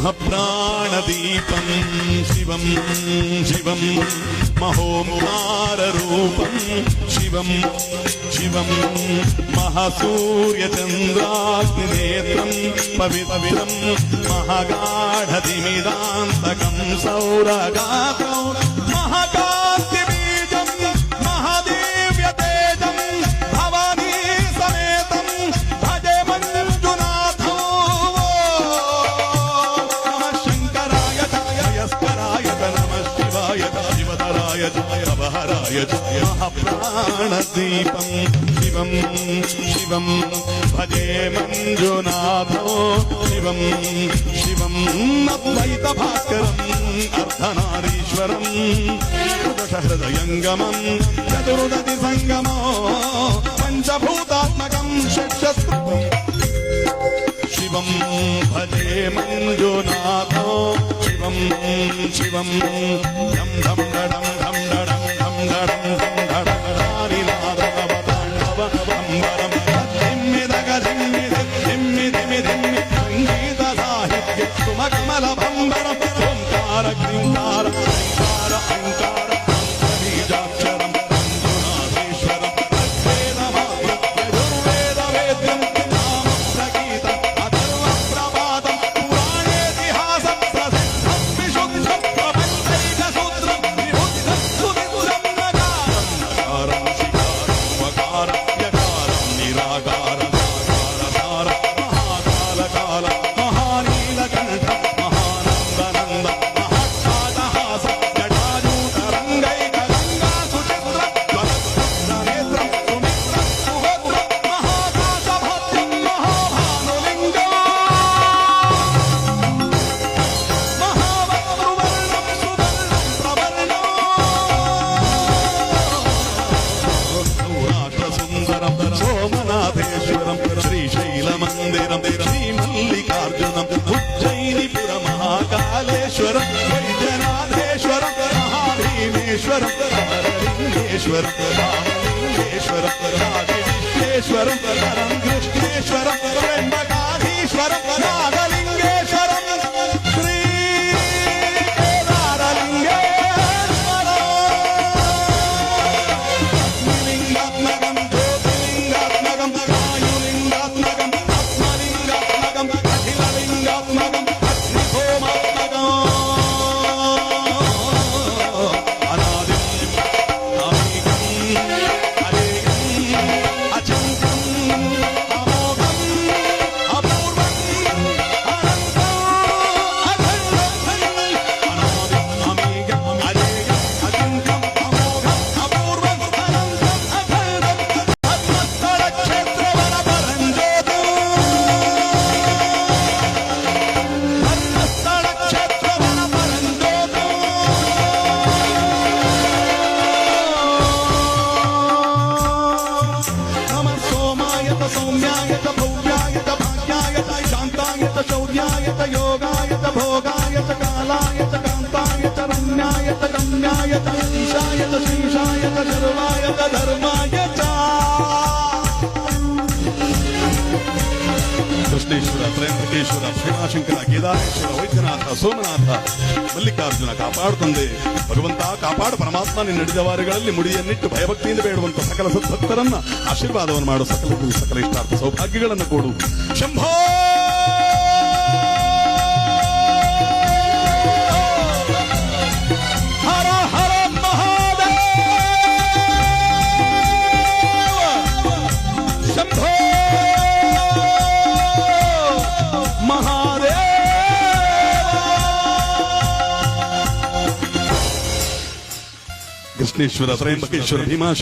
महप्राणदीपं शिवं शिवं महोंकाररूपं शिवं शिवं महासूर्यचन्द्राग्निनेत्रं पवित्रं महागाढतिमिदान्तकं सौरगात्रं महाकान्तिबीजं महादिव्यतेजं भवानी समेतं भजे मंजुनाथो नमः शंकराय जयस्कराय नमः शिवाय शिवतराय जय अवहराय जय महाप्राणदीपं शिवं शिवं भजे मंजुनाथो शिवं शिवं अद्वैतभास्करम् अर्धनारीश्वरम् हृदयङ्गमं चतुर्दशि संगमो पंचभूतात्मकं षट्शस्त्रम् शिवं भजे मंजुनाथो शिवं शिवं धम धम डडम धम डडम धम डडम धम डडडारिनादवताण्डव अंबरम धिम्मिदग धिम्मि संगीत साहित्य सुमकमल भंबरम ओंकार क्लींकार ओंकार ओंकार बीजाक्षरम मंजुनाथेश्वरम वेदवेद्यं नाम प्रगीतं अथर्व प्रभातं पुराणेतिहासं प्रसिद्धं विशुद्धं प्रपञ्चैकसूत्रं विबुद्धं सुविदुरं नकारं शिकारं वकारं यकारं निराकारं साकारसारं महाकालकालं महानीलकण्ठं महानन्दनन्दं महाट्टाटहासं जटाजूटरङ्गैकगङ्गासुचित्रं त्वत्पुत्रनेत्रं सुमित्रं सुभद्रं महाकाशभद्रं महाभानुलिङ्गं महावक्तृवर्णं सुवर्णं प्रवर्णं सौराष्ट्रसुन्दरं सोमनाथेश्वरं श्रीशैलमन्दिरं श्रीमल्लिकार्जुनम् उज्जयिनीपुरमहाकालेश्वरं वैद्यनाथेश्वरं महाभीमेश्वरं रामलिङ्गेश्वरं रामलिङ्गेश्वरं राजविश्वेश्वरं वरं कृष्णेश्वरं त्र्यम्बकाधीश्वरं नागलिङ्गेश्वरं श्रीकेदारलिङ्गेश्वरं ज्योतिलिङ्गात्मकं वायुलिङ्गात्मकं आत्मलिङ्गात्मकं अखिललिङ्गात्मकं अग्निहोमात्मकम् अनादिं अमीकं अलेयं अचिन्त्यं अमोघं अपूर्वं अनन्तं अखण्डं अनादिं अमीकं अलेयं अचिन्त्यं अमोघं अपूर्वं अनन्तं अखण्डं धर्मस्थलक्षेत्रवनपरं ज्योतिं धर्मस्थलक्षेत्रवनपरं ज्योतिं नमः सोमाय च सौम्याय च भव्याय च भाग्याय च शान्ताय च शौर्याय च योगाय च भोगाय च कालाय च कान्ताय च रम्याय च गम्याय च ईशाय च शीशाय च सर्वाय च धर्माय च ಕೃಷ್ಣೇಶ್ವರ ತ್ರಯಂಬಕೇಶ್ವರ ಭೀಮಾಶಂಕರ ಕೇದಾರೇಶ್ವರ ವೈದ್ಯನಾಥ ಸೋಮನಾಥ ಮಲ್ಲಿಕಾರ್ಜುನ ಕಾಪಾಡು ತಂದೆ ಭಗವಂತ ಕಾಪಾಡು ಪರಮಾತ್ಮ ನಿನ್ನ ನಡೆದ ವಾರಗಳಲ್ಲಿ ಮುಡಿಯನ್ನಿಟ್ಟು ಭಯಭಕ್ತಿಯಿಂದ ಬೇಡುವಂತ ಸಕಲ ಸದ್ಭಕ್ತರನ್ನ ಆಶೀರ್ವಾದವನ್ನು ಮಾಡು ಸಕಲ ಇಷ್ಟಾರ್ಥ ಸೌಭಾಗ್ಯಗಳನ್ನು ಕೊಡು ಶಂಭೋ ಹರ ಹರ ಮಹಾದೇವ ಶಂಭೋ महादेव कृष्णेश्वर त्रयंबकेश्वर भीमाशंकर